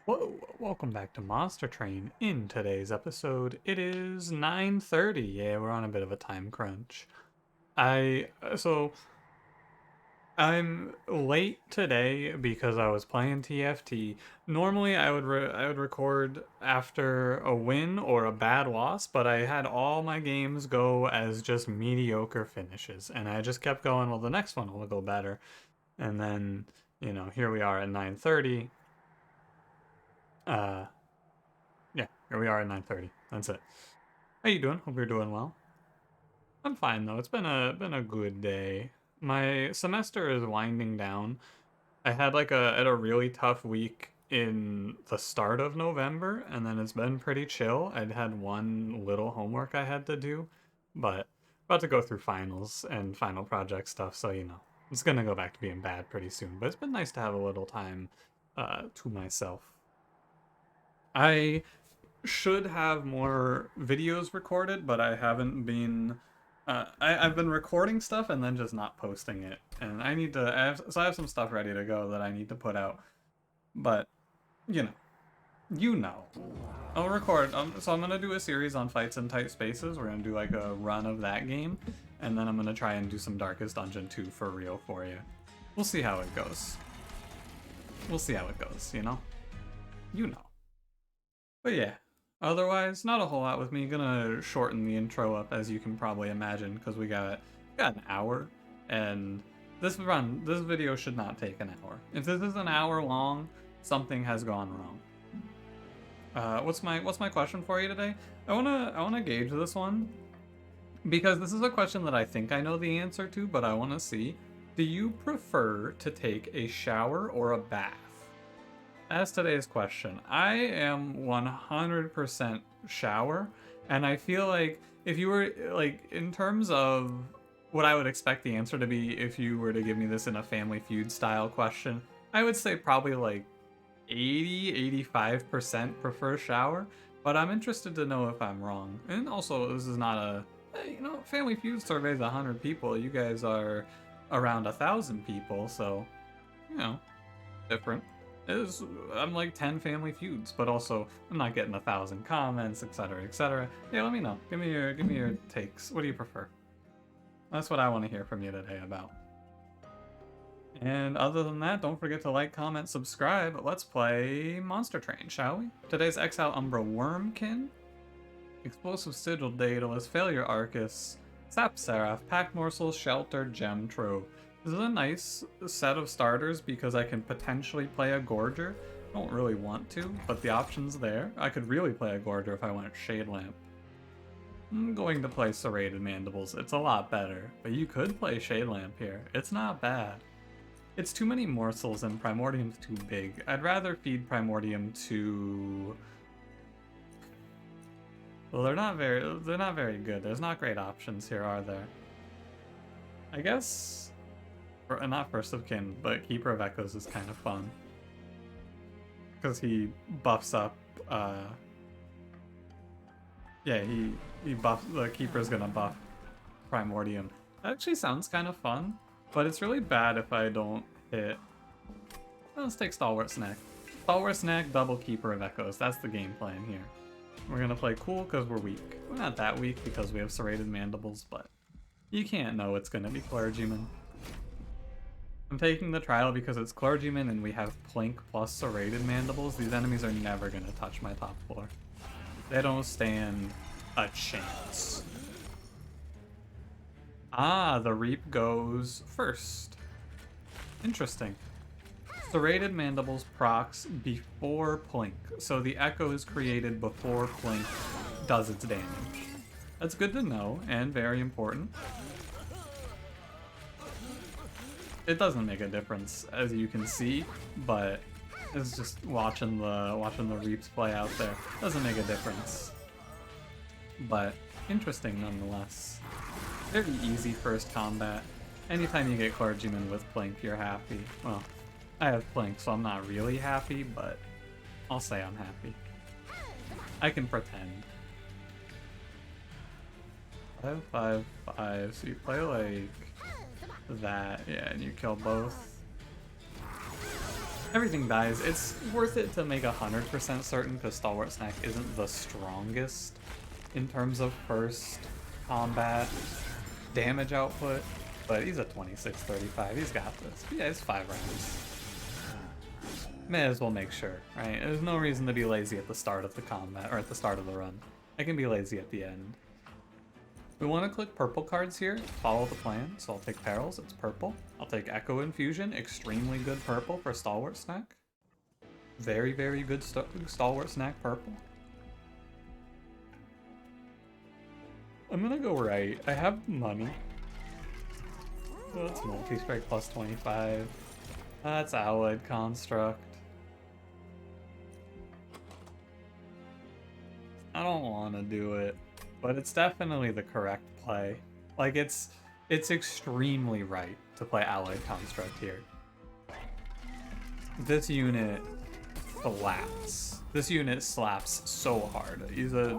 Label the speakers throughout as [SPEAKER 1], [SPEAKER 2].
[SPEAKER 1] Whoa, welcome back to Monster Train. In today's episode, it is 9:30. Yeah, we're on a bit of a time crunch. So I'm late today because I was playing TFT. Normally I would record after a win or a bad loss, but I had all my games go as just mediocre finishes, and I just kept going, well, the next one will go better. And then, here we are at 9:30. Uh Yeah, here we are at 9:30. That's it. How you doing? Hope you're doing well. I'm fine though. It's been a good day. My semester is winding down. I had had a really tough week in the start of November, and then it's been pretty chill. I'd had one little homework I had to do, but about to go through finals and final project stuff, so it's gonna go back to being bad pretty soon. But it's been nice to have a little time to myself. I should have more videos recorded, but I haven't been. I've been recording stuff and then just not posting it, and I need to. I have some stuff ready to go that I need to put out, but you know, you know, I'll record. So I'm gonna do a series on fights in tight spaces. We're gonna do like a run of that game, and then I'm gonna try and do some Darkest Dungeon 2 for real for you. We'll see how it goes. We'll see how it goes. You know. But yeah, otherwise, not a whole lot with me. Gonna shorten the intro up, as you can probably imagine, because we got an hour, and this video should not take an hour. If this is an hour long, something has gone wrong. What's my question for you today? I wanna gauge this one, because this is a question that I think I know the answer to, but I wanna see. Do you prefer to take a shower or a bath? As today's question, I am 100% shower, and I feel like if you were, like, in terms of what I would expect the answer to be if you were to give me this in a Family Feud style question, I would say probably like 85% prefer shower, but I'm interested to know if I'm wrong. And also, this is not Family Feud surveys 100 people. You guys are around 1,000 people, so, different. I'm like 10 Family Feuds, but also I'm not getting 1,000 comments, etc., etc. Yeah, let me know. Give me your takes. What do you prefer? That's what I want to hear from you today about. And other than that, don't forget to like, comment, subscribe. Let's play Monster Train, shall we? Today's Exile Umbra Wurmkin, Explosive Sigil Daedalus, Failure Arcus, Sap Seraph, Pack Morsel, Shelter, Gem Trove. This is a nice set of starters because I can potentially play a Gorger. I don't really want to, but the option's there. I could really play a Gorger if I went Shade Lamp. I'm going to play Serrated Mandibles. It's a lot better, but you could play Shade Lamp here. It's not bad. It's too many morsels and Primordium's too big. I'd rather feed Primordium to... Well, they're not very good. There's not great options here, are there? I guess... Not First of Kin, but Keeper of Echoes is kind of fun. Because he buffs up, yeah, he buffs, the Keeper's gonna buff Primordium. That actually sounds kind of fun, but it's really bad if I don't hit... Well, let's take Stalwart Snack. Stalwart Snack, double Keeper of Echoes. That's the game plan here. We're gonna play cool because we're weak. We're not that weak because we have Serrated Mandibles, but you can't know it's gonna be Clergyman. I'm taking the trial because it's Clergyman and we have Plink plus Serrated Mandibles. These enemies are never going to touch my top floor. They don't stand a chance. Ah, the Reap goes first. Interesting. Serrated Mandibles procs before Plink, so the Echo is created before Plink does its damage. That's good to know and very important. It doesn't make a difference, as you can see, but it's just watching the Reaps play out there. Doesn't make a difference. But interesting nonetheless. Very easy first combat. Anytime you get Clergyman with Plink, you're happy. Well, I have Plink, so I'm not really happy, but I'll say I'm happy. I can pretend. 5/5/5, so you play like that, yeah, and you kill both. Everything dies. It's worth it to make 100% certain because Stalwart Snack isn't the strongest in terms of first combat damage output, but he's a 26-35. He's got this. Yeah, it's 5 rounds. May as well make sure, right? There's no reason to be lazy at the start of the combat, or at the start of the run. I can be lazy at the end. We want to click purple cards here, follow the plan, so I'll take Perils, it's purple. I'll take Echo Infusion, extremely good purple for Stalwart Snack. Very, very good Stalwart Snack purple. I'm gonna go right. I have money. Oh, that's multi-strike plus 25. That's Allied Construct. I don't want to do it, but it's definitely the correct play. Like, it's extremely right to play Allied Construct here. This unit slaps. This unit slaps so hard. He's a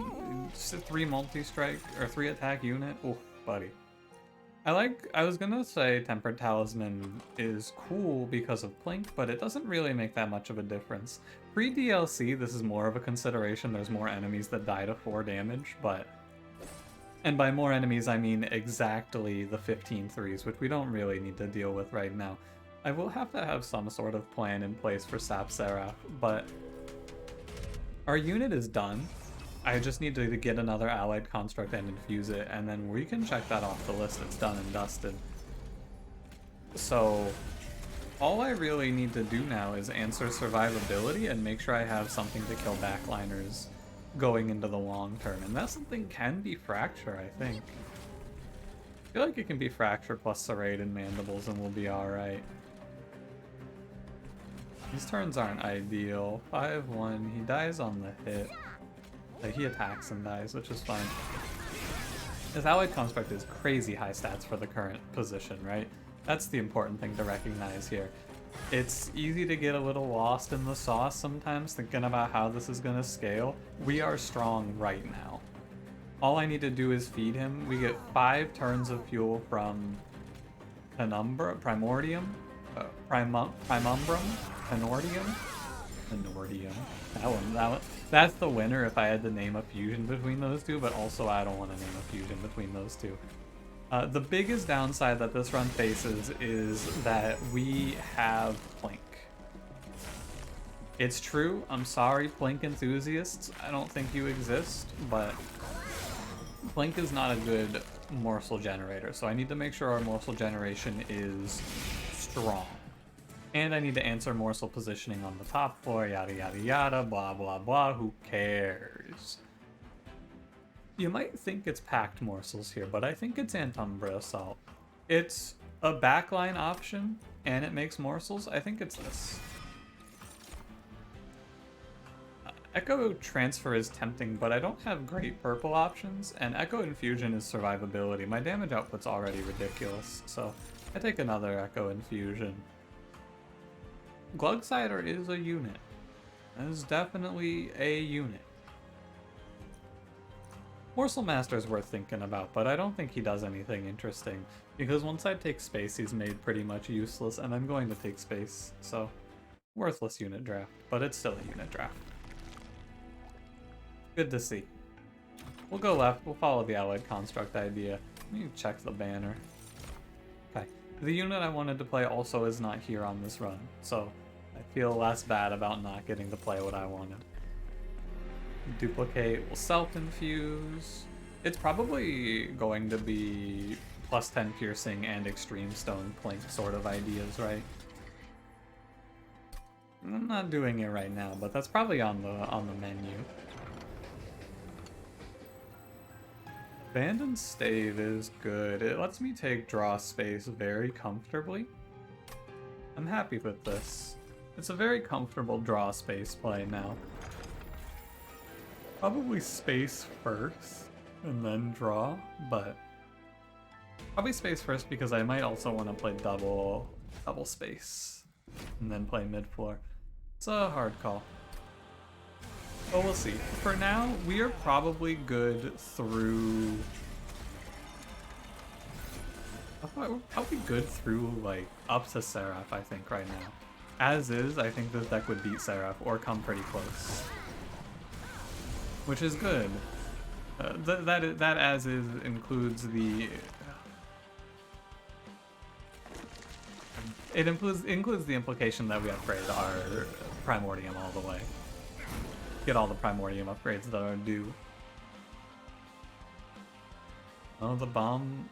[SPEAKER 1] 3 multi-strike, or 3 attack unit. Oof, buddy. I was gonna say Tempered Talisman is cool because of Plink, but it doesn't really make that much of a difference. Pre-DLC, this is more of a consideration. There's more enemies that die to 4 damage, but... And by more enemies, I mean exactly the 15 threes, which we don't really need to deal with right now. I will have to have some sort of plan in place for Sap Seraph, but... Our unit is done. I just need to get another Allied Construct and infuse it, and then we can check that off the list. It's done and dusted. So, all I really need to do now is answer survivability and make sure I have something to kill backliners going into the long term. And that something can be Fracture, I think. I feel like it can be Fracture plus Serrate and Mandibles and we'll be alright. These turns aren't ideal. 5-1, he dies on the hit. Like, he attacks and dies, which is fine. His Allied Construct is crazy high stats for the current position, right? That's the important thing to recognize here. It's easy to get a little lost in the sauce sometimes, thinking about how this is going to scale. We are strong right now. All I need to do is feed him. We get 5 turns of fuel from Penumbra, Primordium, Primumbrum, Penordium. That one. That's the winner if I had to name a fusion between those two, but also I don't want to name a fusion between those two. The biggest downside that this run faces is that we have Plink. It's true, I'm sorry, Plink enthusiasts, I don't think you exist, but Plink is not a good morsel generator, so I need to make sure our morsel generation is strong. And I need to answer morsel positioning on the top floor, yada yada yada, blah blah blah, who cares? You might think it's packed morsels here, but I think it's Antumbra Assault. It's a backline option, and it makes morsels. I think it's this. Echo Transfer is tempting, but I don't have great purple options, and Echo Infusion is survivability. My damage output's already ridiculous, so I take another Echo Infusion. Glugsider is a unit. That is definitely a unit. Morsel Master is worth thinking about, but I don't think he does anything interesting, because once I take space, he's made pretty much useless, and I'm going to take space, so worthless unit draft, but it's still a unit draft. Good to see. We'll go left, we'll follow the Allied Construct idea. Let me check the banner. Okay. The unit I wanted to play also is not here on this run, so I feel less bad about not getting to play what I wanted. Duplicate, we'll self-infuse. It's probably going to be plus 10 piercing and extreme stone Plink sort of ideas, right? I'm not doing it right now, but that's probably on the menu. Abandoned Stave is good. It lets me take draw space very comfortably. I'm happy with this. It's a very comfortable draw space play now. Probably space first, and then draw, but... Probably space first because I might also want to play double space, and then play mid-floor. It's a hard call. But we'll see. For now, we are probably good through... We're probably good through, like, up to Seraph, I think, right now. as is, I think this deck would beat Seraph or come pretty close, which is good. That as is includes the. It includes the implication that we upgrade our Primordium all the way. Get all the Primordium upgrades that are due. Oh, the bomb.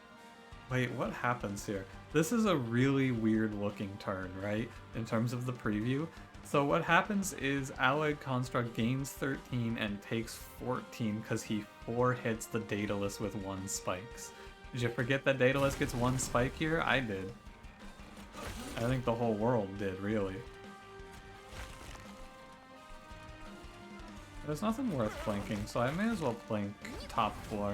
[SPEAKER 1] Wait, what happens here? This is a really weird looking turn, right? In terms of the preview. So what happens is Allied Construct gains 13 and takes 14 because he 4 hits the Daedalus with 1 spikes. Did you forget that Daedalus gets 1 spike here? I did. I think the whole world did, really. There's nothing worth plinking, so I may as well plink top 4.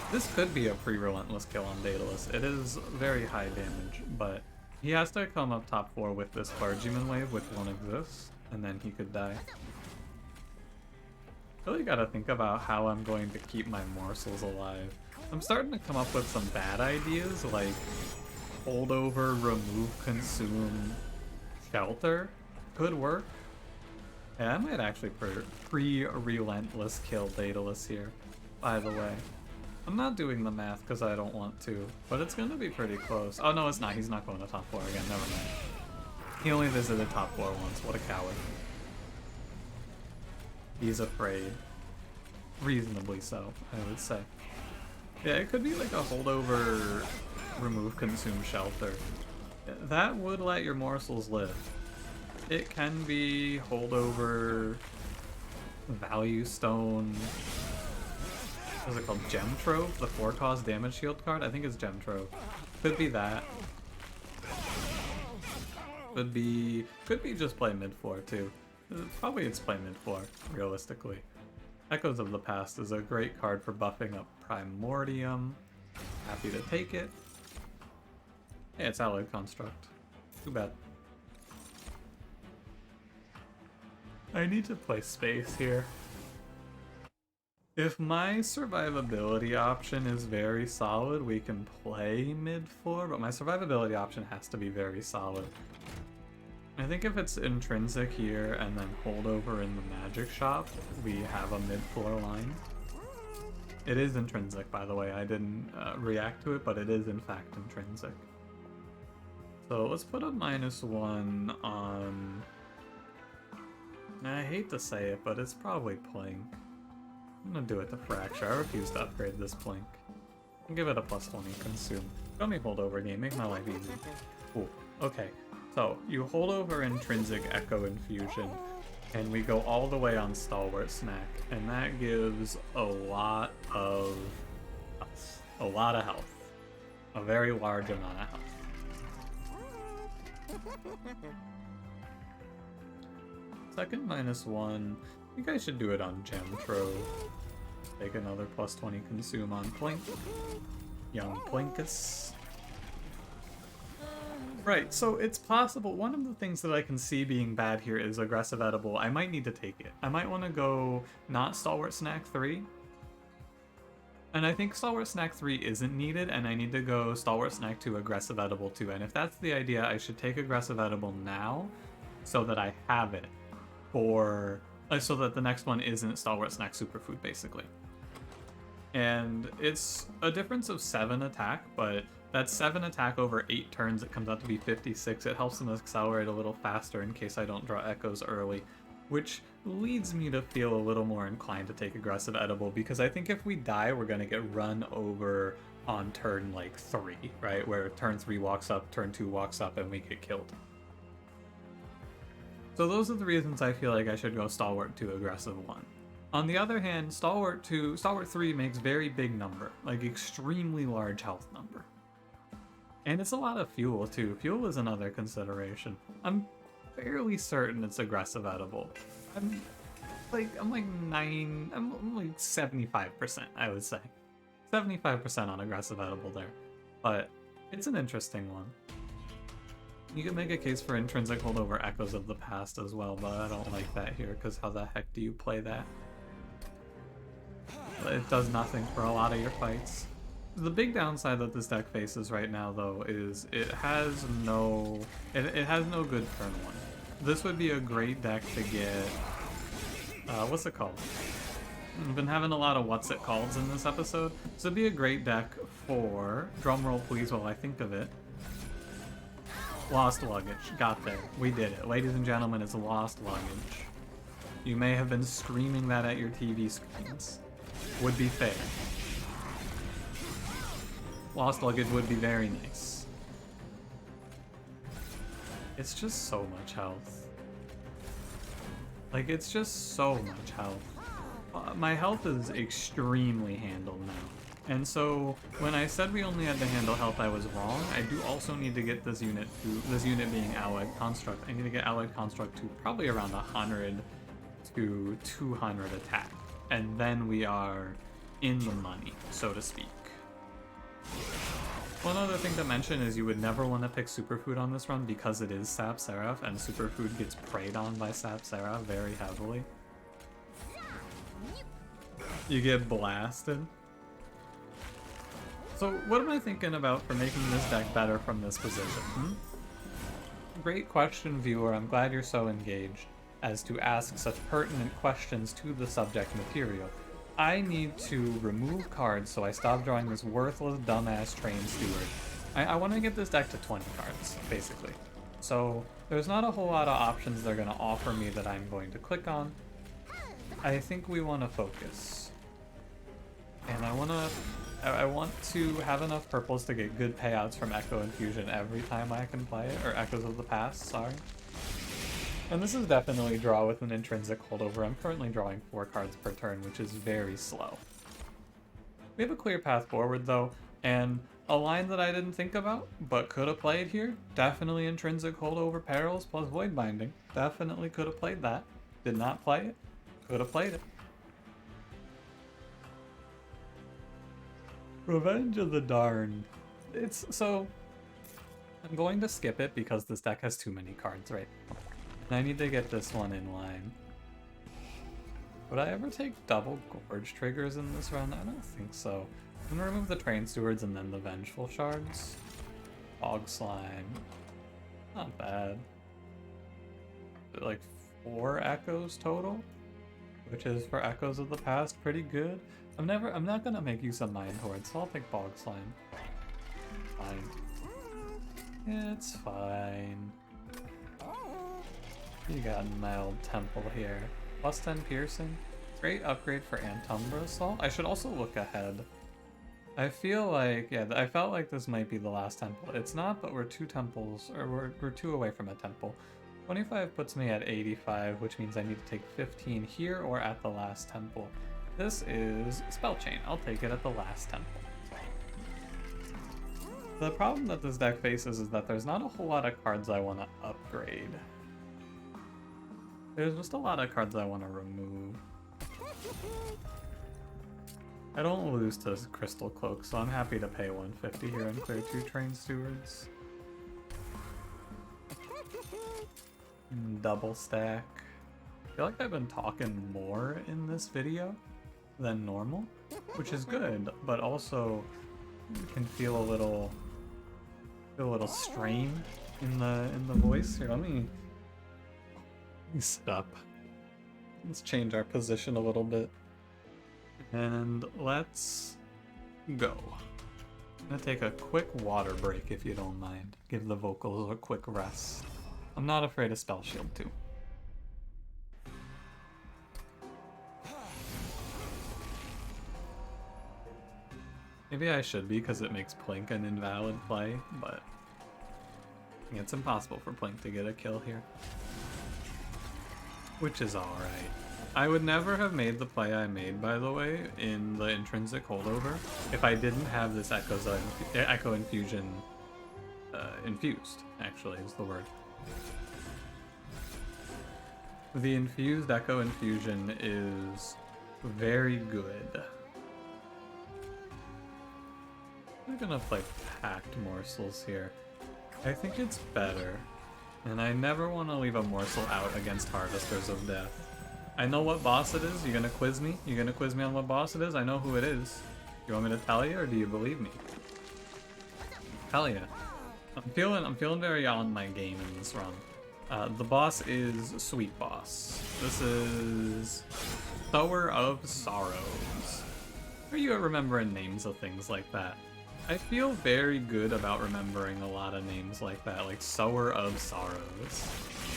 [SPEAKER 1] This could be a pre-relentless kill on Daedalus. It is very high damage, but he has to come up top 4 with this Clergyman wave, which won't exist, and then he could die. Really gotta think about how I'm going to keep my morsels alive. I'm starting to come up with some bad ideas, like holdover, remove, consume, shelter could work. Yeah, I might actually pre-relentless kill Daedalus here, by the way. I'm not doing the math because I don't want to, but it's going to be pretty close. Oh no, it's not. He's not going to top 4 again. Never mind. He only visited top 4 once. What a coward. He's afraid. Reasonably so, I would say. Yeah, it could be like a holdover, remove, consume, shelter. That would let your morsels live. It can be holdover, value stone. What is it called? Gem Trove? The 4-cost damage shield card? I think it's Gem Trove. Could be that. Could be just play mid 4 too. Probably it's play mid 4, realistically. Echoes of the Past is a great card for buffing up Primordium. Happy to take it. Hey, it's Allied Construct. Too bad. I need to play space here. If my survivability option is very solid, we can play mid 4, but my survivability option has to be very solid. I think if it's intrinsic here and then holdover in the magic shop, we have a mid 4 line. It is intrinsic, by the way. I didn't react to it, but it is in fact intrinsic. So let's put a -1 on... I hate to say it, but it's probably Plink. I'm gonna do it to Fracture. I refuse to upgrade this Plink. I'll give it a +20 consume. Let me hold over game, make my life easy. Cool. Okay, so you hold over intrinsic Echo Infusion, and we go all the way on Stalwart Snack, and that gives a lot of health. A very large amount of health. Second -1, I think I should do it on Gem Trove. Take another +20 consume on Plink. Young Plinkus. Right, so it's possible. One of the things that I can see being bad here is aggressive edible. I might need to take it. I might want to go not Stalwart Snack 3. And I think Stalwart Snack 3 isn't needed, and I need to go Stalwart Snack 2, aggressive edible 2. And if that's the idea, I should take aggressive edible now so that I have it for... so that the next one isn't Stalwart Snack Superfood, basically. And it's a difference of 7 attack, but that's 7 attack over 8 turns. It comes out to be 56. It helps them accelerate a little faster in case I don't draw echoes early, which leads me to feel a little more inclined to take aggressive edible, because I think if we die, we're going to get run over on turn like 3, right? Where turn 3 walks up, turn 2 walks up, and we get killed. So those are the reasons I feel like I should go Stalwart 2, aggressive 1. On the other hand, Stalwart 3 makes very big number, like extremely large health number. And it's a lot of fuel too. Fuel is another consideration. I'm fairly certain it's aggressive edible. I'm like 75%, I would say. 75% on aggressive edible there. But it's an interesting one. You can make a case for intrinsic holdover Echoes of the Past as well, but I don't like that here, because how the heck do you play that? It does nothing for a lot of your fights. The big downside that this deck faces right now, though, is it has no good turn one. This would be a great deck to get. What's it called? I've been having a lot of what's it called in this episode. So it'd be a great deck for, drumroll please while I think of it, Lost Luggage. Got there. We did it. Ladies and gentlemen, it's Lost Luggage. You may have been screaming that at your TV screens. Would be fair. Lost Luggage would be very nice. It's just so much health. Like, it's just so much health. My health is extremely handled now. And so, when I said we only had to handle health, I was wrong. I do also need to get this unit being Allied Construct. I need to get Allied Construct to probably around 100 to 200 attack. And then we are in the money, so to speak. One other thing to mention is you would never want to pick Superfood on this run because it is Sap Seraph, and Superfood gets preyed on by Sap Seraph very heavily. You get blasted. So what am I thinking about for making this deck better from this position? Great question, viewer. I'm glad you're so engaged as to ask such pertinent questions to the subject material. I need to remove cards so I stop drawing this worthless, dumbass Train Steward. I want to get this deck to 20 cards, basically. So there's not a whole lot of options they're going to offer me that I'm going to click on. I think we want to focus. And I want to have enough purples to get good payouts from Echo Infusion every time I can play it, or Echoes of the Past, sorry. And this is definitely draw with an intrinsic holdover. I'm currently drawing 4 cards per turn, which is very slow. We have a clear path forward though, and a line that I didn't think about, but could have played here. Definitely intrinsic holdover Perils plus Void Binding. Definitely could have played that. Did not play it. Could have played it. Revenge of the Darned. It's so... I'm going to skip it because this deck has too many cards right now. And I need to get this one in line. Would I ever take double Gorge triggers in this run? I don't think so. I'm gonna remove the Train Stewards and then the Vengeful Shards. Fog Slime. Not bad. Like 4 Echoes total? Which is, for Echoes of the Past, pretty good. I'm not gonna make use of Mind Horde, so I'll take Bog Slime. Fine. It's fine. You got Mild Temple here. Plus 10 Piercing. Great upgrade for Umbra Assault. I should also look ahead. I feel like, yeah, I felt like this might be the last temple. It's not, but we're 2 temples, or we're 2 away from a temple. 25 puts me at 85, which means I need to take 15 here or at the last temple. This is Spell Chain. I'll take it at the last temple. The problem that this deck faces is that there's not a whole lot of cards I want to upgrade. There's just a lot of cards I want to remove. I don't lose to Crystal Cloak, so I'm happy to pay 150 here and clear 2 Train Stewards. Double stack. I feel like I've been talking more in this video than normal, which is good, but also can feel a little strain in the voice. Here, let me sit up. Let's change our position a little bit. And let's go. I'm gonna take a quick water break if you don't mind. Give the vocals a quick rest. I'm not afraid of Spell Shield too. Maybe I should be because it makes Plink an invalid play, but it's impossible for Plink to get a kill here. Which is alright. I would never have made the play I made, by the way, in the intrinsic holdover if I didn't have this Echo Infusion infused, actually, is the word. The infused Echo Infusion is very good. I'm gonna play Packed Morsels here. I think it's better, and I never want to leave a morsel out against Harvesters of Death. I know what boss it is. You're gonna quiz me? You're gonna quiz me on what boss it is? I know who it is. You want me to tell you, or do you believe me? Hell yeah. I'm feeling very on my game in this run. The boss is Sweet Boss. This is Sower of Sorrows. Are you remembering names of things like that? I feel very good about remembering a lot of names like that, like Sower of Sorrows.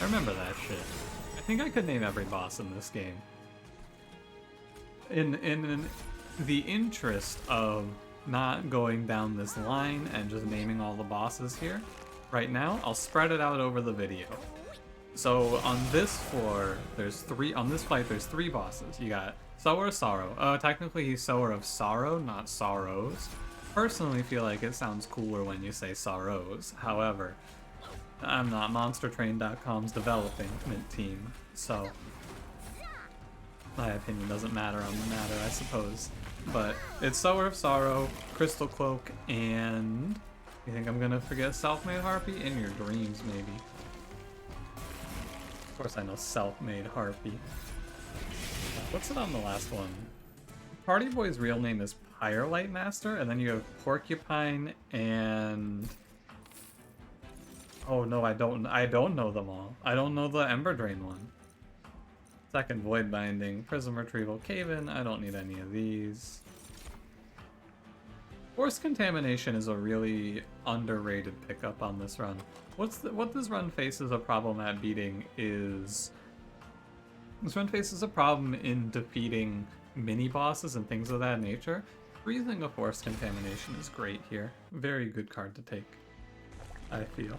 [SPEAKER 1] I remember that shit. I think I could name every boss in this game. In the interest of not going down this line and just naming all the bosses here, right now, I'll spread it out over the video. So on this floor, on this fight, there's 3 bosses. You got Sower of Sorrow. Technically he's Sower of Sorrow, not Sorrows. Personally feel like it sounds cooler when you say Sorrows. However, I'm not MonsterTrain.com's development team, so my opinion doesn't matter on the matter, I suppose. But it's Sower of Sorrow, Crystal Cloak, and you think I'm gonna forget Self-Made Harpy? In your dreams, maybe. Of course I know Self-Made Harpy. What's it on the last one? Party Boy's real name is Firelight Master, and then you have Porcupine and... Oh no, I don't know them all. I don't know the Ember Drain one. Second Void Binding, Prism Retrieval, Cave-In, I don't need any of these. Force Contamination is a really underrated pickup on this run. What this run faces a problem at beating is... This run faces a problem in defeating mini-bosses and things of that nature. Breathing a Force Contamination is great here. Very good card to take, I feel.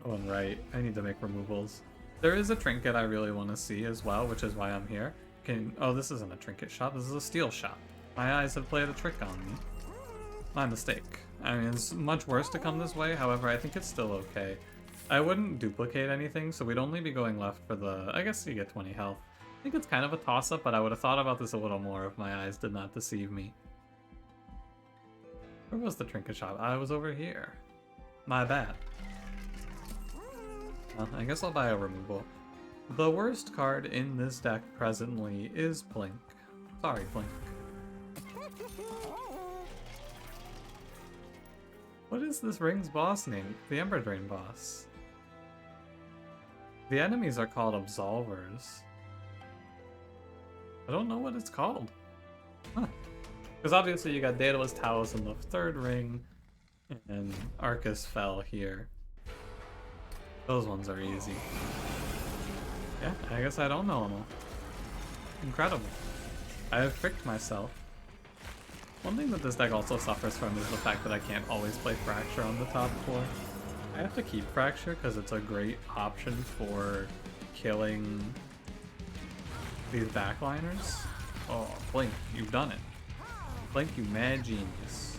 [SPEAKER 1] Oh, and right, I need to make removals. There is a trinket I really want to see as well, which is why I'm here. Oh, this isn't a trinket shop, this is a steel shop. My eyes have played a trick on me. My mistake. I mean, it's much worse to come this way, however, I think it's still okay. I wouldn't duplicate anything, so we'd only be going left for the... I guess you get 20 health. I think it's kind of a toss-up, but I would have thought about this a little more if my eyes did not deceive me. Where was the trinket shop? I was over here. My bad. Well, I guess I'll buy a removal. The worst card in this deck presently is Plink. Sorry, Plink. What is this ring's boss name? The Ember Drain boss. The enemies are called Absolvers. I don't know what it's called. Huh. Because obviously you got Daedalus Talos in the 3rd ring, and Arcus fell here. Those ones are easy. Yeah, I guess I don't know them all. Incredible. I have tricked myself. One thing that this deck also suffers from is the fact that I can't always play Fracture on the top floor. I have to keep Fracture because it's a great option for killing these backliners. Oh, Blink, you've done it. Blink, you mad genius.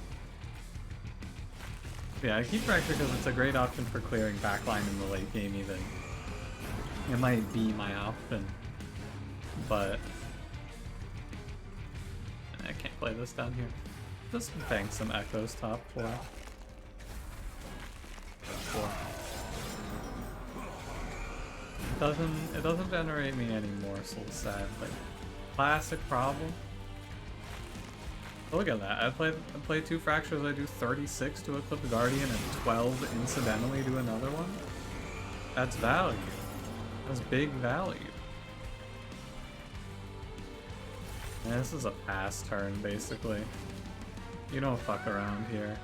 [SPEAKER 1] Yeah, I keep Fracture because it's a great option for clearing backline in the late game even. It might be my option, but I can't play this down here. Just bank some Echoes top floor. It doesn't generate me any morsels, sadly. Classic problem. Look at that. I play 2 Fractures, I do 36 to Eclipse Guardian and 12 incidentally to another one. That's value. That's big value. Yeah, this is a pass turn, basically. You don't fuck around here.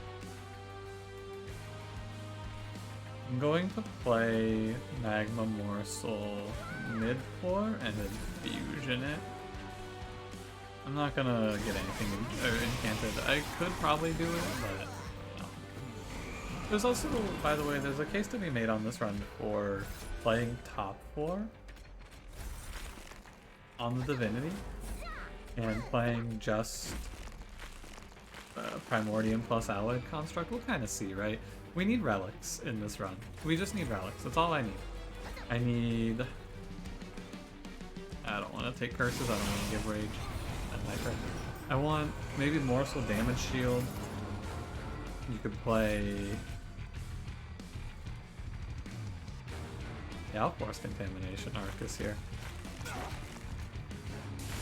[SPEAKER 1] I'm going to play Magma Morsel mid-floor and infusion it. I'm not gonna get anything enchanted. I could probably do it, but no. There's also, by the way, there's a case to be made on this run for playing top floor on the Divinity and playing just Primordium plus Alloyed Construct. We'll kind of see, right? We need relics in this run. We just need relics. That's all I need. I don't want to take curses. I don't want to give rage. I want maybe Morsel Damage Shield. You could play... Yeah, I'll Force Contamination Arcus here.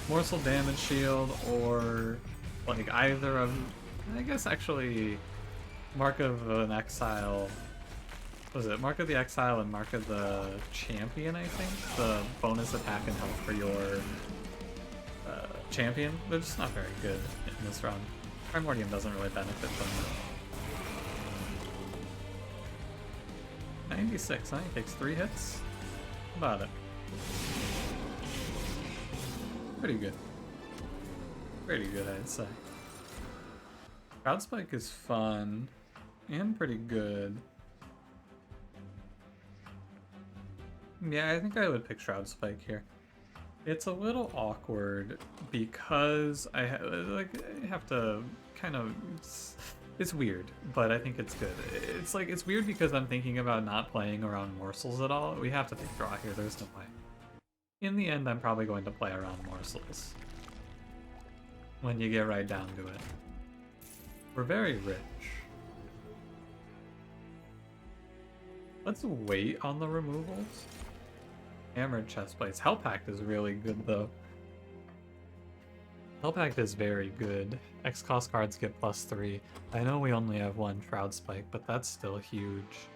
[SPEAKER 1] Morsel damage shield or like either of, I guess actually Mark of an Exile, what was it? Mark of the Exile and Mark of the Champion, I think? The bonus attack and health for your champion. They're just not very good in this run. Primordium doesn't really benefit from it. 96, huh? He takes 3 hits? How about it? Pretty good. Pretty good, I'd say. Crowd Spike is fun and pretty good. Yeah, I think I would pick Shroud Spike here. It's a little awkward because I have to kind of... It's weird, but I think it's good. It's weird because I'm thinking about not playing around morsels at all. We have to take draw here, there's no way. In the end, I'm probably going to play around morsels. When you get right down to it. We're very rich. Let's wait on the removals. Hammered chestplates. Hell Pact is really good though. Hell Pact is very good. X-cost cards get +3. I know we only have 1 Shroud Spike, but that's still huge.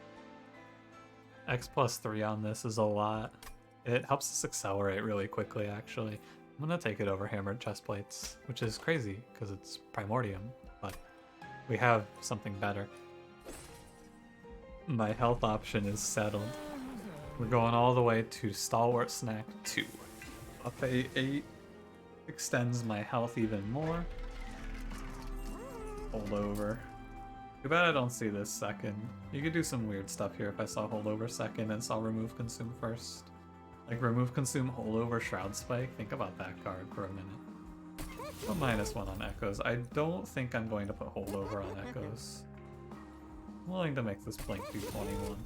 [SPEAKER 1] X +3 on this is a lot. It helps us accelerate really quickly, actually. I'm gonna take it over Hammered Chestplates, which is crazy, because it's Primordium, but we have something better. My health option is settled. We're going all the way to Stalwart Snack 2. Buffet 8 extends my health even more. Hold over. Too bad I don't see this second. You could do some weird stuff here if I saw holdover second and saw remove consume first. Like remove consume holdover Shroud Spike. Think about that card for a minute. Put -1 on Echoes. I don't think I'm going to put holdover on Echoes. I'm willing to make this blink do 21.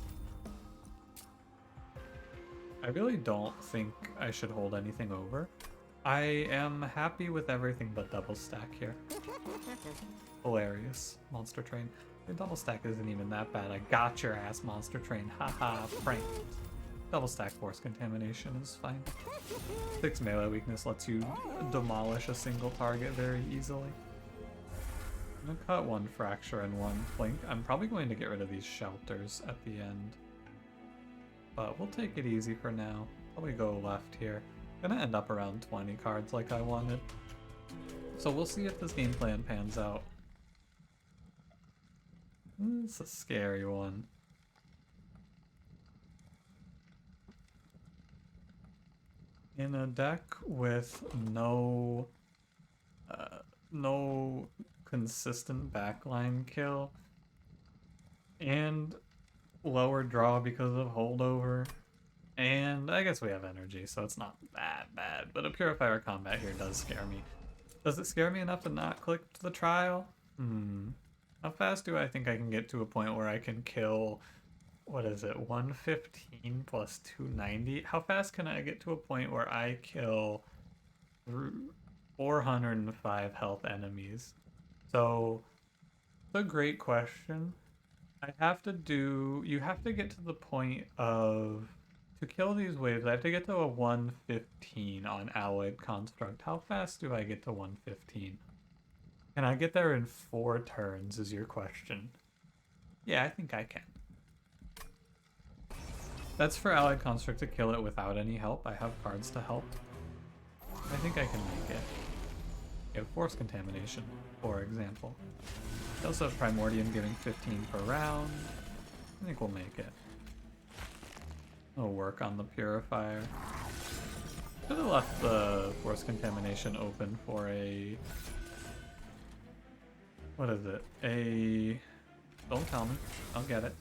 [SPEAKER 1] I really don't think I should hold anything over. I am happy with everything but double stack here. Hilarious. Monster Train. The double stack isn't even that bad. I got your ass, Monster Train. Haha, pranked. Double stack Force Contamination is fine. 6 melee weakness lets you demolish a single target very easily. I'm gonna cut 1 Fracture and 1 Plink. I'm probably going to get rid of these shelters at the end. But we'll take it easy for now. Probably go left here. Gonna end up around 20 cards like I wanted. So we'll see if this game plan pans out. It's a scary one. In a deck with no consistent backline kill and lower draw because of holdover, and I guess we have energy, so it's not that bad, but a Purifier combat here does scare me. Does it scare me enough to not click the trial? How fast do I think I can get to a point where I can kill, what is it, 115 plus 290? How fast can I get to a point where I kill 405 health enemies? So, it's a great question. You have to get to the point of, to kill these waves, I have to get to a 115 on Alloyed Construct. How fast do I get to 115? Can I get there in 4 turns is your question. Yeah, I think I can. That's for Allied Construct to kill it without any help. I have cards to help. I think I can make it. You have Force Contamination, for example. We also have Primordium giving 15 per round. I think we'll make it. We'll work on the Purifier. Should have left the Force Contamination open for a... What is it? Don't tell me. I'll get it.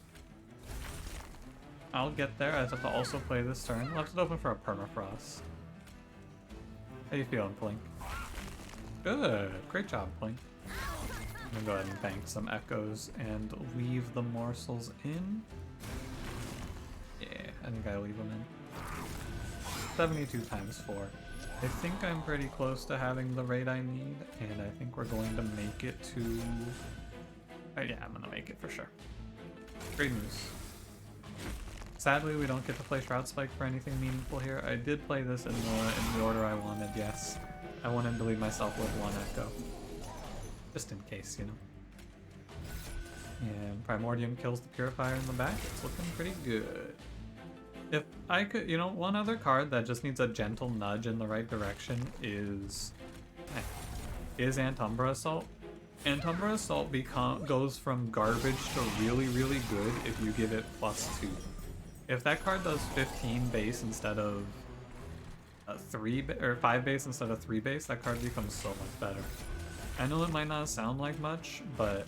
[SPEAKER 1] I'll get there. I just have to also play this turn. Left it open for a Permafrost. How you feeling, Plink? Good. Great job, Plink. I'm gonna go ahead and bank some Echoes and leave the morsels in. Yeah, I think I leave them in. 72 times 4. I think I'm pretty close to having the rate I need, and I think we're going to make it to... yeah, I'm gonna make it for sure. Great news. Sadly, we don't get to play Shroud Spike for anything meaningful here. I did play this in the order I wanted, yes. I wanted to leave myself with 1 Echo. Just in case, you know. And Primordium kills the Purifier in the back. It's looking pretty good. If I could, you know, one other card that just needs a gentle nudge in the right direction is Antumbra Assault. Antumbra Assault goes from garbage to really, really good if you give it +2. If that card does 15 base instead of 5 base instead of 3 base, that card becomes so much better. I know it might not sound like much, but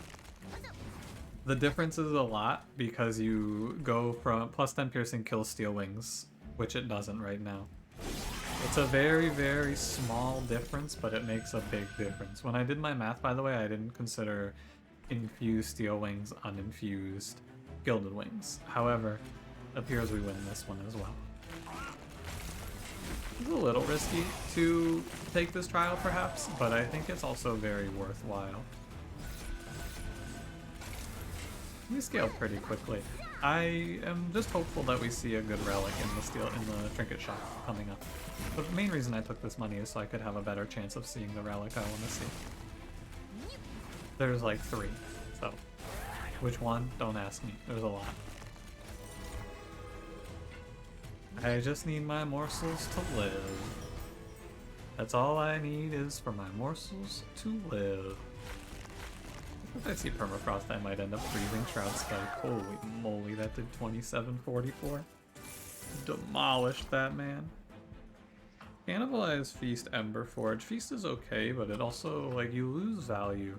[SPEAKER 1] the difference is a lot because you go from +10 piercing kills Steel Wings, which it doesn't right now. It's a very, very small difference, but it makes a big difference. When I did my math, by the way, I didn't consider infused Steel Wings uninfused Gilded Wings. However, it appears we win this one as well. It's a little risky to take this trial, perhaps, but I think it's also very worthwhile. We scale pretty quickly. I am just hopeful that we see a good relic in the trinket shop coming up. The main reason I took this money is so I could have a better chance of seeing the relic I want to see. There's like 3, so which one? Don't ask me. There's a lot. I just need my morsels to live. That's all I need is for my morsels to live. If I see permafrost, I might end up freezing Shroud Spike. Holy moly, that did 2744. Demolished that man. Cannibalize Feast Emberforge. Feast is okay, but it also, like, you lose value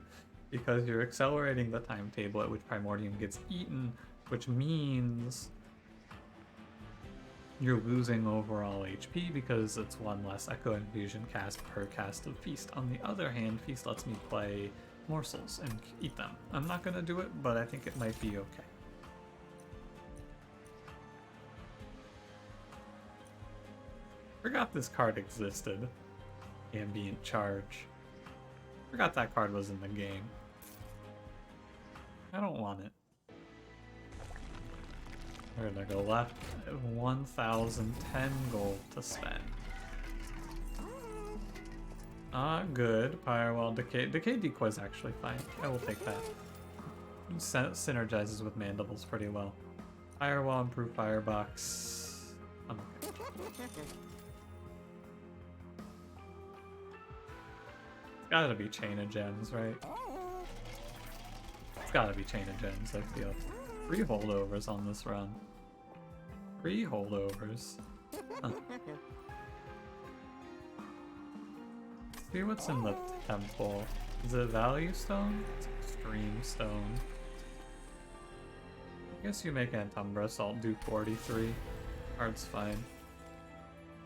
[SPEAKER 1] because you're accelerating the timetable at which Primordium gets eaten, which means you're losing overall HP because it's 1 less Echo Infusion cast per cast of Feast. On the other hand, Feast lets me play morsels and eat them. I'm not gonna do it, but I think it might be okay. Forgot this card existed. Ambient Charge. Forgot that card was in the game. I don't want it. We're gonna go left. 1,010 gold to spend. Good. Firewall Decay. Decay Decoy is actually fine. I will take that. Synergizes with Mandibles pretty well. Firewall, improve Firebox. I'm okay. It's gotta be Chain of Gems, right? It's gotta be Chain of Gems, I feel. 3 holdovers on this run. 3 holdovers. Huh. See what's in the temple. Is it Value Stone? It's Extreme Stone. I guess you make Antumbra Assault do 43. Card's fine.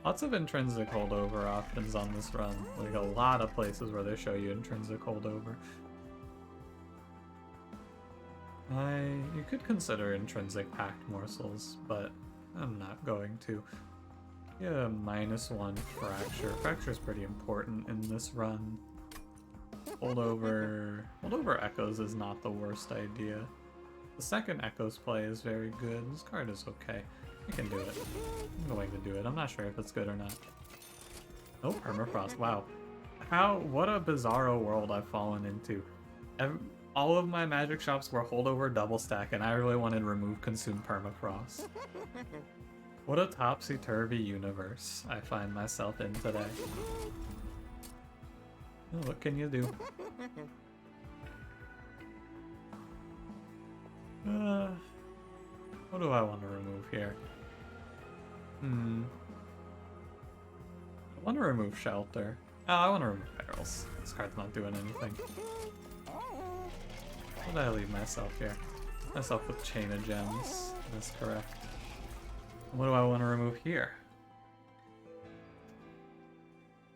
[SPEAKER 1] Lots of intrinsic holdover options on this run. Like a lot of places where they show you intrinsic holdover. You could consider intrinsic packed morsels, but I'm not going to. Yeah, -1 fracture. Fracture is pretty important in this run. Holdover Echoes is not the worst idea. The second Echoes play is very good. This card is okay. I can do it. I'm going to do it. I'm not sure if it's good or not. Oh, Permafrost. Wow. What a bizarro world I've fallen into. All of my magic shops were holdover double stack, and I really wanted to remove consume Permafrost. What a topsy-turvy universe I find myself in today. Oh, what can you do? What do I want to remove here? I want to remove Shelter. Oh, I want to remove Barrels. This card's not doing anything. What did I leave myself here? Myself with Chain of Gems. That's correct. What do I want to remove here?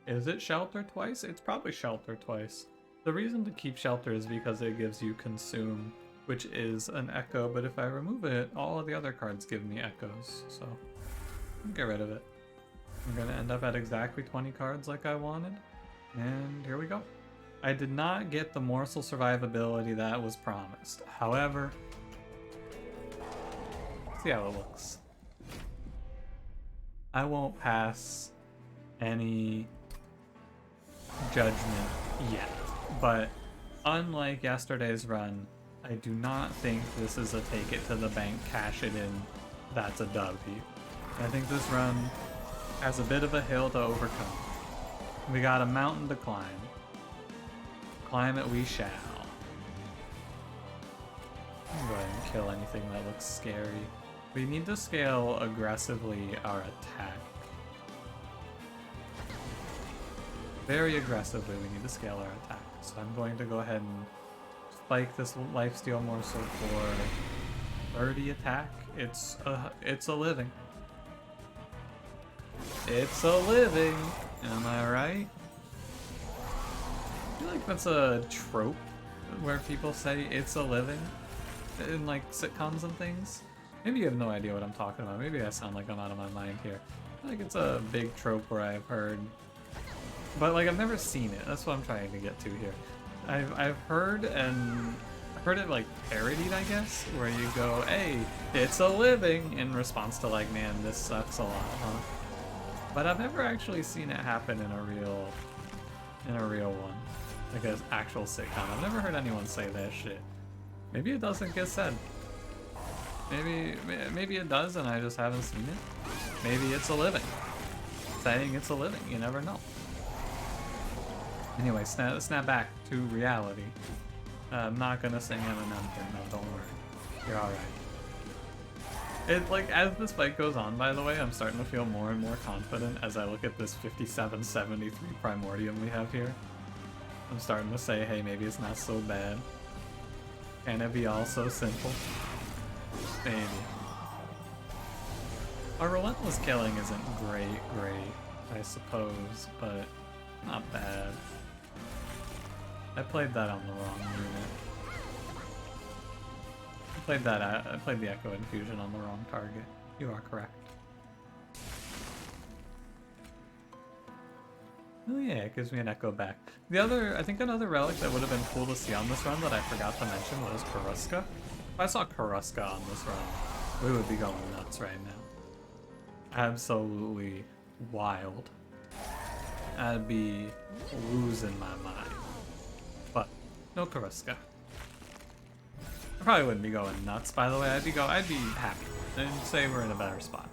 [SPEAKER 1] Is it Shelter twice? It's probably Shelter twice. The reason to keep Shelter is because it gives you Consume, which is an Echo, but if I remove it, all of the other cards give me Echoes, so I'll get rid of it. I'm gonna end up at exactly 20 cards like I wanted, and here we go. I did not get the morsel survivability that was promised. However, let's see how it looks. I won't pass any judgment yet. But unlike yesterday's run, I do not think this is a take it to the bank, cash it in, that's a W. I think this run has a bit of a hill to overcome. We got a mountain to climb. Climb it we shall. I'm going to kill anything that looks scary. We need to scale aggressively our attack. Very aggressively we need to scale our attack. So I'm going to go ahead and spike this lifesteal morsel for 30 attack. It's a living. It's a living. Am I right? I feel like that's a trope where people say it's a living in like sitcoms and things. Maybe you have no idea what I'm talking about. Maybe I sound like I'm out of my mind here. I feel like it's a big trope where I've heard, but like I've never seen it. That's what I'm trying to get to here. I've heard it like parodied, I guess, where you go, "Hey, it's a living," in response to like, "Man, this sucks a lot, huh?" But I've never actually seen it happen in a real one, like an actual sitcom. I've never heard anyone say that shit. Maybe it doesn't get said. Maybe it does, and I just haven't seen it. Maybe it's a living. Saying it's a living, you never know. Anyway, snap back to reality. I'm not gonna sing Eminem here, no, don't worry. You're alright. It, like, as this fight goes on, by the way, I'm starting to feel more and more confident as I look at this 5773 Primordium we have here. I'm starting to say, hey, maybe it's not so bad. Can it be all so simple? Maybe. Our relentless killing isn't great, I suppose, but not bad. I played that on the wrong unit. I played the Echo Infusion on the wrong target. You are correct. Oh yeah, it gives me an Echo back. I think another relic that would have been cool to see on this run that I forgot to mention was Karuska. If I saw Karuska on this run, we would be going nuts right now. Absolutely wild. I'd be losing my mind. But no Karuska. I probably wouldn't be going nuts, by the way. I'd be happy and say we're in a better spot.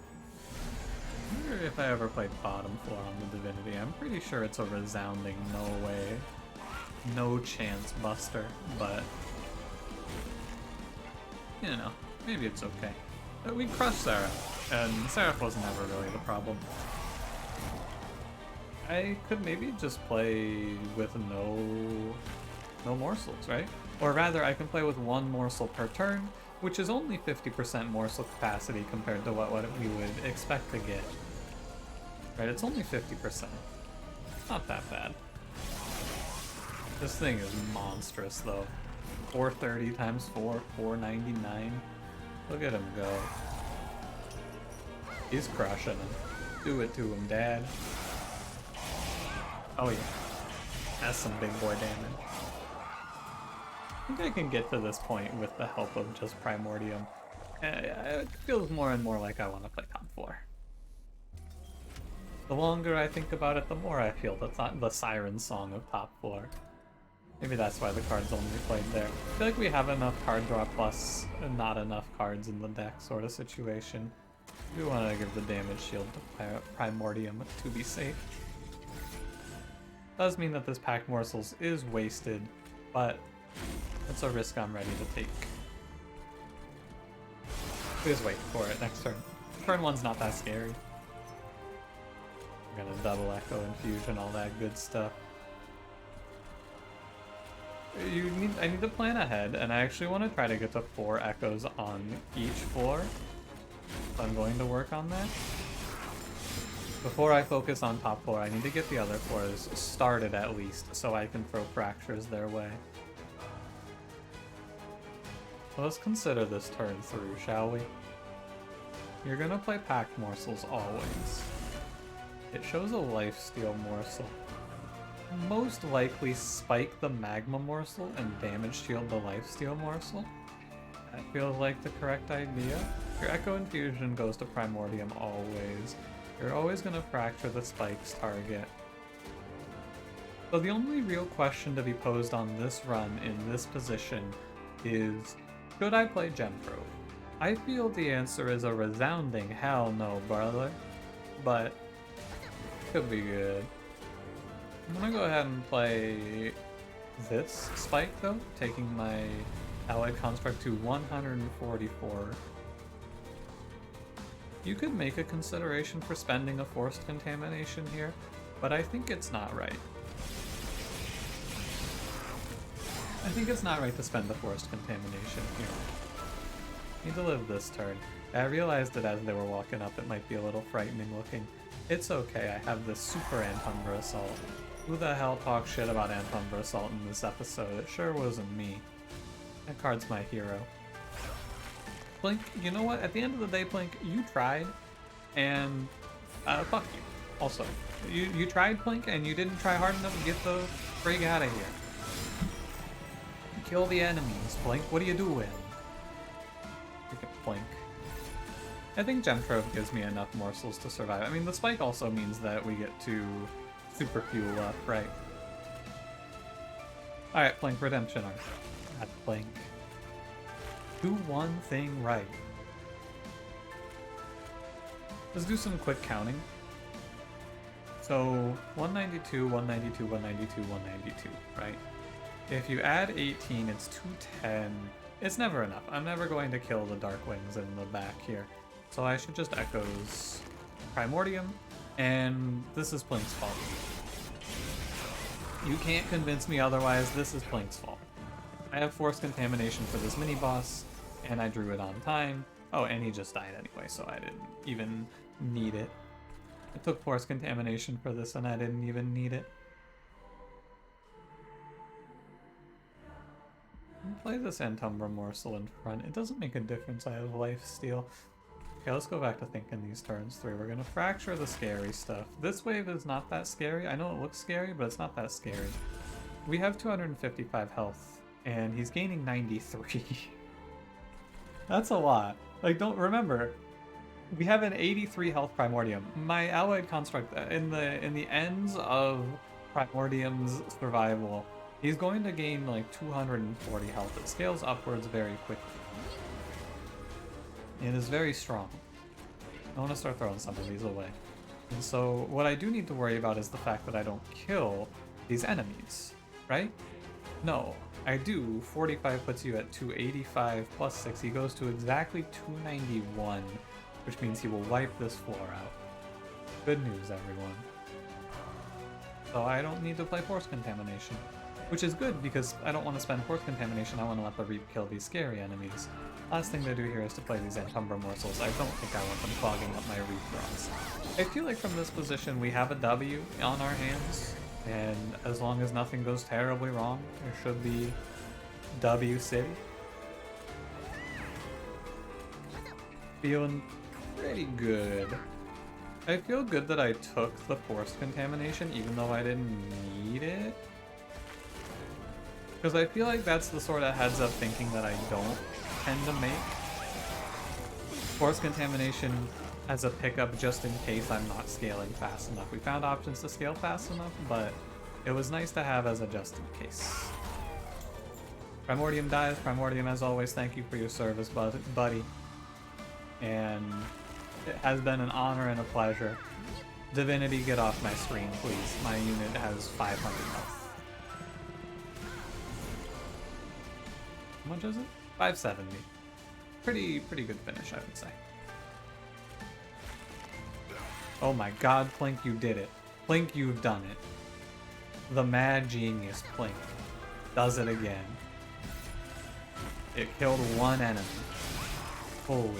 [SPEAKER 1] I wonder if I ever played bottom floor on the Divinity. I'm pretty sure it's a resounding no way, no chance buster, but you know, maybe it's okay. But we crushed Seraph, and Seraph was never really the problem. I could maybe just play with no morsels, right? Or rather, I can play with one morsel per turn, which is only 50% morsel capacity compared to what we would expect to get. Right, it's only 50%. Not that bad. This thing is monstrous, though. 430 times 4, 499. Look at him go. He's crushing him. Do it to him, Dad. Oh yeah. That's some big boy damage. I think I can get to this point with the help of just Primordium. It feels more and more like I want to play top 4. The longer I think about it, the more I feel the siren song of top 4. Maybe that's why the card's only played there. I feel like we have enough card draw plus and not enough cards in the deck sort of situation. We want to give the damage shield to Primordium to be safe. Does mean that this pack morsels is wasted, but it's a risk I'm ready to take. Please wait for it next turn. Turn 1's not that scary. We're gonna double Echo Infusion, all that good stuff. I need to plan ahead, and I actually want to try to get to 4 Echoes on each floor. So I'm going to work on that. Before I focus on top 4, I need to get the other floors started at least, so I can throw fractures their way. So let's consider this turn through, shall we? You're gonna play packed morsels always. It shows a lifesteal morsel. Most likely spike the magma morsel and damage shield the lifesteal morsel. That feels like the correct idea. Your Echo Infusion goes to Primordium always. You're always gonna fracture the spikes target. So the only real question to be posed on this run in this position is, should I play Gemtrove? I feel the answer is a resounding hell no, brother. But could be good. I'm gonna go ahead and play this spike though, taking my allied construct to 144. You could make a consideration for spending a forced contamination here, but I think it's not right. I think it's not right to spend the forced contamination here. Need to live this turn. I realized that as they were walking up it might be a little frightening looking. It's okay, I have this super Antumbra Assault. Who the hell talks shit about Antumbra Assault in this episode? It sure wasn't me. That card's my hero. Plink, you know what? At the end of the day, Plink, you tried, and fuck you. Also, you tried, Plink, and you didn't try hard enough to get the frig out of here. Kill the enemies, Plink. What are you doing? Plink. I think Gemtrove gives me enough morsels to survive. I mean, the spike also means that we get to super fuel up, right? Alright, Plink, redemption arc. God, Plink. Do one thing right. Let's do some quick counting. So, 192, 192, 192, 192, right? If you add 18, it's 210. It's never enough. I'm never going to kill the Dark Wings in the back here. So I should just Echoes Primordium, and this is Plink's fault. You can't convince me otherwise, this is Plink's fault. I have Force Contamination for this mini-boss, and I drew it on time. Oh, and he just died anyway, so I didn't even need it. I took Force Contamination for this, and I didn't even need it. Play this Antumbra Morsel in front. It doesn't make a difference, I have Life Steal. Okay, let's go back to thinking these turns 3. We're gonna fracture the scary stuff. This wave is not that scary. I know it looks scary, but it's not that scary. We have 255 health, and he's gaining 93. That's a lot. Like, don't remember, we have an 83 health Primordium. My allied construct, in the ends of Primordium's survival, he's going to gain like 240 health. It scales upwards very quickly. It is very strong. I want to start throwing some of these away. And so what I do need to worry about is the fact that I don't kill these enemies, right? No, I do. 45 puts you at 285 plus 6. He goes to exactly 291, which means he will wipe this floor out. Good news, everyone. So I don't need to play Force Contamination, which is good because I don't want to spend Force Contamination. I want to let the Reap kill these scary enemies. Last thing to do here is to play these Antumbra Morsels. I don't think I want them clogging up my Reap draws. I feel like from this position we have a W on our hands, and as long as nothing goes terribly wrong, there should be W City. Feeling pretty good. I feel good that I took the Force Contamination even though I didn't need it. Because I feel like that's the sort of heads up thinking that I don't tend to make. Force Contamination as a pickup just in case I'm not scaling fast enough. We found options to scale fast enough, but it was nice to have as a just in case. Primordium dies. Primordium, as always, thank you for your service, buddy. And it has been an honor and a pleasure. Divinity, get off my screen, please. My unit has 500 health. How much is it? 570. Pretty good finish, I would say. Oh my god, Plink, you did it. Plink, you've done it. The mad genius Plink does it again. It killed one enemy. Holy moly.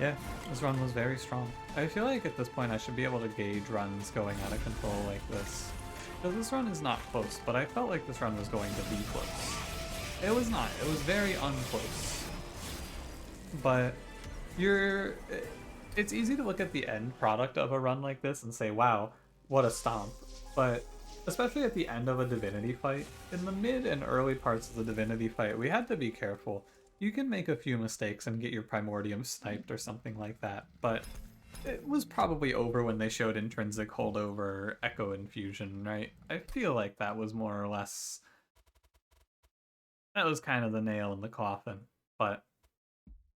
[SPEAKER 1] Yeah, this run was very strong. I feel like at this point I should be able to gauge runs going out of control like this. Because this run is not close, but I felt like this run was going to be close. It was not. It was very unclose. But it's easy to look at the end product of a run like this and say, wow, what a stomp. But especially at the end of a Divinity fight, in the mid and early parts of the Divinity fight, we had to be careful. You can make a few mistakes and get your Primordium sniped or something like that, but it was probably over when they showed intrinsic holdover echo infusion, right? I feel like that was more or less, that was kind of the nail in the coffin, but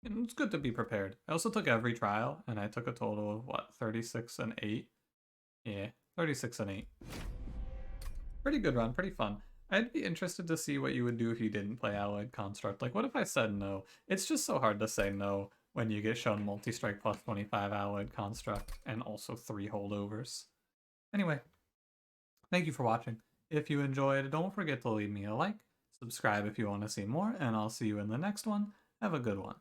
[SPEAKER 1] it's good to be prepared. I also took every trial, and I took a total of what, 36 and 8? Yeah, 36 and 8. Pretty good run, pretty fun. I'd be interested to see what you would do if you didn't play Alloyed Construct. Like, what if I said no? It's just so hard to say no when you get shown multi-strike plus 25 Alloyed Construct and also 3 holdovers. Anyway, thank you for watching. If you enjoyed, don't forget to leave me a like, subscribe if you want to see more, and I'll see you in the next one. Have a good one.